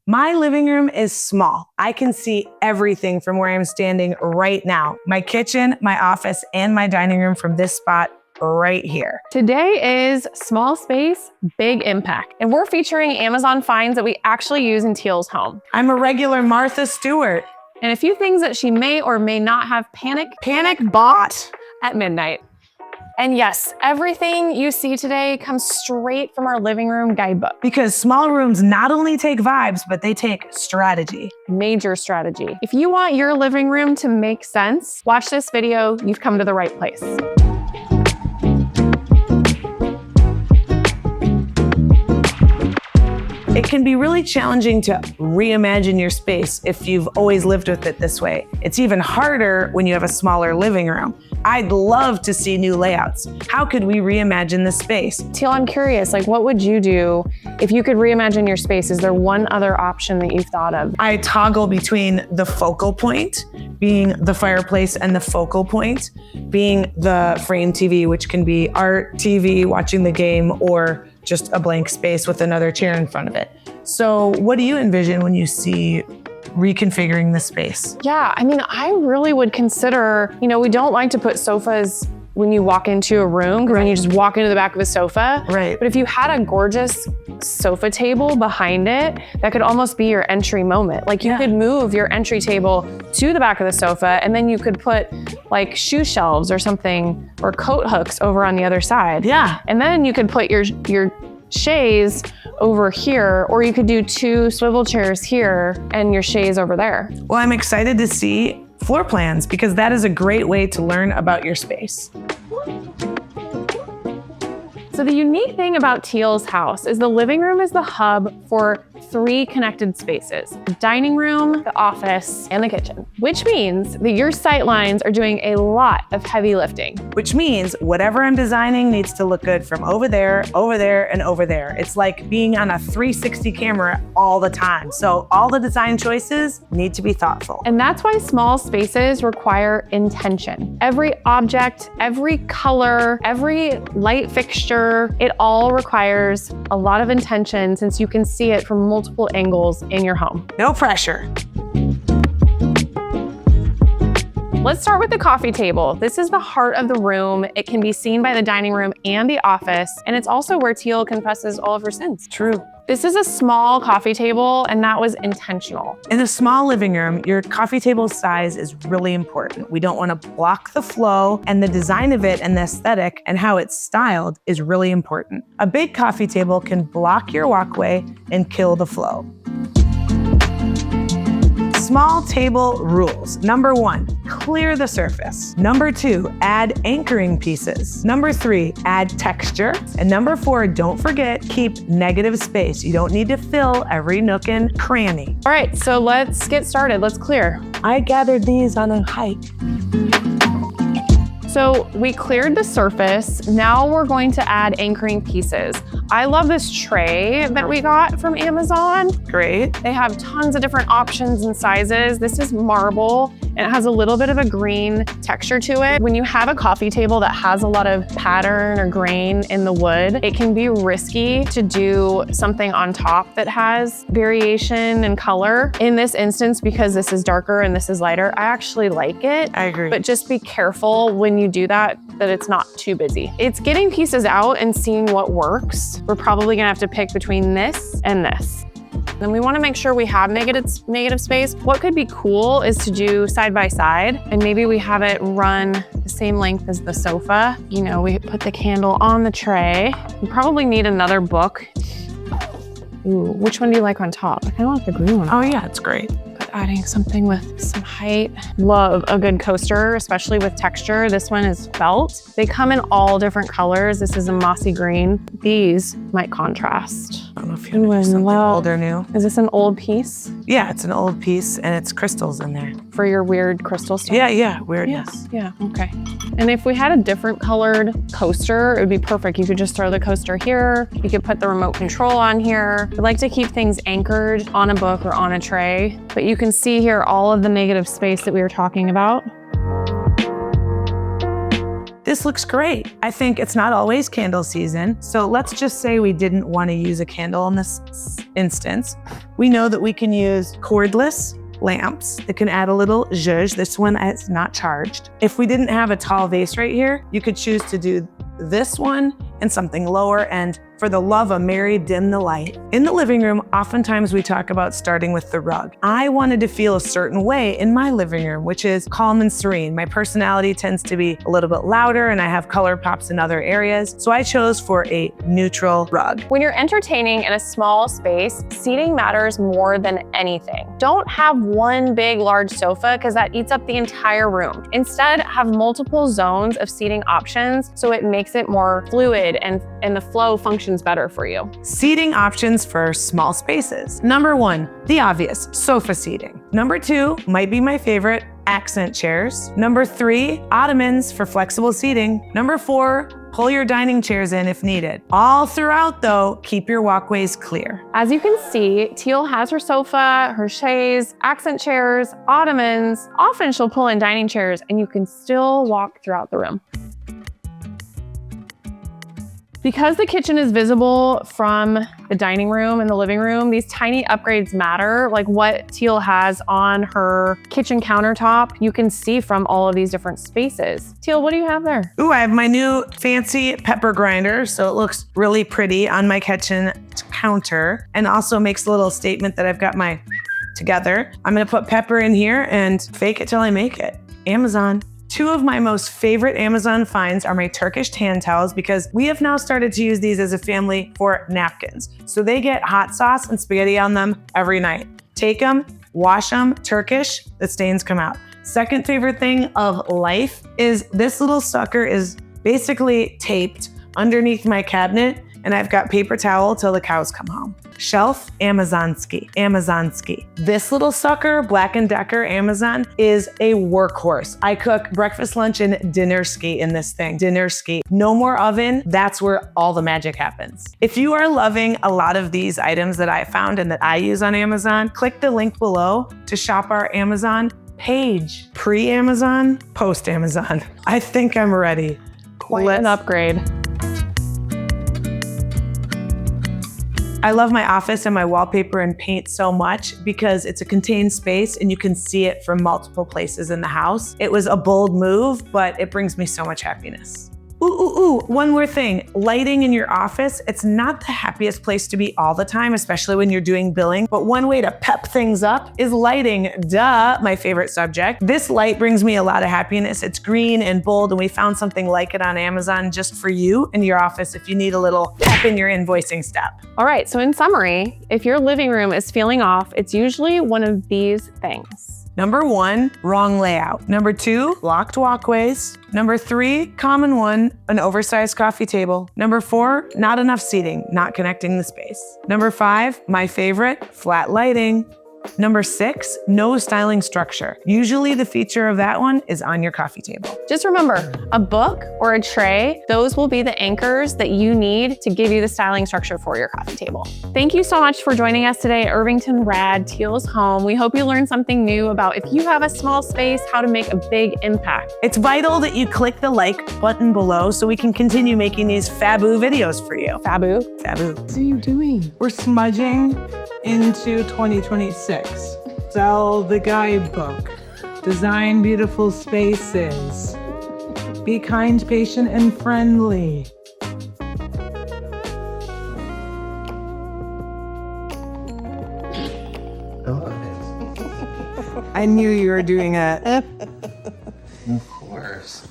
My living room is small. I can see everything from where I'm standing right now. My kitchen, my office, and my dining room from this spot right here. Today is small space, big impact. And we're featuring Amazon finds that we actually use in Teal's home. I'm a regular Martha Stewart. And a few things that she may or may not have panic bought at midnight. And yes, everything you see today comes straight from our living room guidebook. Because small rooms not only take vibes, but they take strategy. Major strategy. If you want your living room to make sense, watch this video. You've come to the right place. It can be really challenging to reimagine your space if you've always lived with it this way. It's even harder when you have a smaller living room. I'd love to see new layouts. How could we reimagine the space? Teal, I'm curious, what would you do if you could reimagine your space? Is there one other option that you've thought of? I toggle between the focal point being the fireplace and the focal point being the frame TV, which can be art, TV, watching the game, or just a blank space with another chair in front of it. So what do you envision when you see reconfiguring the space? Yeah, I really would consider, we don't like to put sofas when you walk into a room, because then you just walk into the back of a sofa. Right. But if you had a gorgeous sofa table behind it, that could almost be your entry moment. You could move your entry table to the back of the sofa, and then you could put shoe shelves or something, or coat hooks over on the other side. Yeah. And then you could put your chaise over here, or you could do 2 swivel chairs here and your chaise over there. Well, I'm excited to see floor plans because that is a great way to learn about your space. So the unique thing about Teal's house is the living room is the hub for 3 connected spaces: the dining room, the office, and the kitchen, which means that your sight lines are doing a lot of heavy lifting. Which means whatever I'm designing needs to look good from over there, and over there. It's like being on a 360 camera all the time. So all the design choices need to be thoughtful. And that's why small spaces require intention. Every object, every color, every light fixture, it all requires a lot of intention, since you can see it from multiple angles in your home. No pressure. Let's start with the coffee table. This is the heart of the room. It can be seen by the dining room and the office, and it's also where Teal confesses all of her sins. True. This is a small coffee table, and that was intentional. In a small living room, your coffee table size is really important. We don't want to block the flow, and the design of it and the aesthetic and how it's styled is really important. A big coffee table can block your walkway and kill the flow. Small table rules. Number 1, clear the surface. Number 2, add anchoring pieces. Number 3, add texture. And number 4, don't forget, keep negative space. You don't need to fill every nook and cranny. All right, so let's get started. Let's clear. I gathered these on a hike. So we cleared the surface. Now we're going to add anchoring pieces. I love this tray that we got from Amazon. Great. They have tons of different options and sizes. This is marble, and it has a little bit of a green texture to it. When you have a coffee table that has a lot of pattern or grain in the wood, it can be risky to do something on top that has variation in color. In this instance, because this is darker and this is lighter, I actually like it. I agree. But just be careful when you do that it's not too busy. It's getting pieces out and seeing what works. We're probably gonna have to pick between this and this. Then we wanna make sure we have negative space. What could be cool is to do side by side, and maybe we have it run the same length as the sofa. We put the candle on the tray. We probably need another book. Ooh, which one do you like on top? I kinda like the green one. Oh yeah, it's great. But adding something with some height. Love a good coaster, especially with texture. This one is felt. They come in all different colors. This is a mossy green. These might contrast. I don't know if you want something old or new. Is this an old piece? Yeah, it's an old piece and it's crystals in there. For your weird crystal stuff? Yeah, weirdness. Yeah, okay. And if we had a different colored coaster, it would be perfect. You could just throw the coaster here. You could put the remote control on here. I like to keep things anchored on a book or on a tray, but you can see here all of the negative space that we were talking about. This this looks great. I think it's not always candle season. So let's just say we didn't want to use a candle in this instance. We know that we can use cordless lamps that can add a little zhuzh. This one is not charged. If we didn't have a tall vase right here, you could choose to do this one and something lower, and for the love of Mary, dim the light. In the living room, oftentimes we talk about starting with the rug. I wanted to feel a certain way in my living room, which is calm and serene. My personality tends to be a little bit louder and I have color pops in other areas. So I chose for a neutral rug. When you're entertaining in a small space, seating matters more than anything. Don't have one big, large sofa because that eats up the entire room. Instead, have multiple zones of seating options so it makes it more fluid and the flow functions better for you. Seating options for small spaces. Number 1, the obvious, sofa seating. Number 2 might be my favorite, accent chairs. Number 3, ottomans for flexible seating. Number 4, pull your dining chairs in if needed. All throughout though, keep your walkways clear. As you can see, Teal has her sofa, her chaise, accent chairs, ottomans. Often she'll pull in dining chairs and you can still walk throughout the room. Because the kitchen is visible from the dining room and the living room, these tiny upgrades matter, like what Teal has on her kitchen countertop. You can see from all of these different spaces. Teal, what do you have there? Ooh, I have my new fancy pepper grinder, so it looks really pretty on my kitchen counter, and also makes a little statement that I've got my together. I'm gonna put pepper in here and fake it till I make it. Amazon. 2 of my most favorite Amazon finds are my Turkish hand towels, because we have now started to use these as a family for napkins. So they get hot sauce and spaghetti on them every night. Take them, wash them, Turkish, the stains come out. Second favorite thing of life is this little sucker is basically taped underneath my cabinet, and I've got paper towel till the cows come home. Shelf, Amazonsky. This little sucker, Black & Decker Amazon, is a workhorse. I cook breakfast, lunch, and dinner-ski in this thing. Dinner-ski. No more oven, that's where all the magic happens. If you are loving a lot of these items that I found and that I use on Amazon, click the link below to shop our Amazon page. Pre-Amazon, post-Amazon. I think I'm ready. Quite an upgrade. I love my office and my wallpaper and paint so much because it's a contained space and you can see it from multiple places in the house. It was a bold move, but it brings me so much happiness. Ooh, one more thing. Lighting in your office, it's not the happiest place to be all the time, especially when you're doing billing, but one way to pep things up is lighting. Duh, my favorite subject. This light brings me a lot of happiness. It's green and bold, and we found something like it on Amazon just for you in your office if you need a little pep in your invoicing step. All right, so in summary, if your living room is feeling off, it's usually one of these things. Number 1, wrong layout. Number 2, blocked walkways. Number 3, common one, an oversized coffee table. Number 4, not enough seating, not connecting the space. Number 5, my favorite, flat lighting. Number 6, no styling structure. Usually the feature of that one is on your coffee table. Just remember, a book or a tray, those will be the anchors that you need to give you the styling structure for your coffee table. Thank you so much for joining us today at Irvington Rad, Teal's home. We hope you learned something new about if you have a small space, how to make a big impact. It's vital that you click the like button below so we can continue making these FABU videos for you. FABU? FABU. What are you doing? We're smudging into 2026. Sell the guidebook. Design beautiful spaces. Be kind, patient, and friendly. I knew you were doing it. Of course.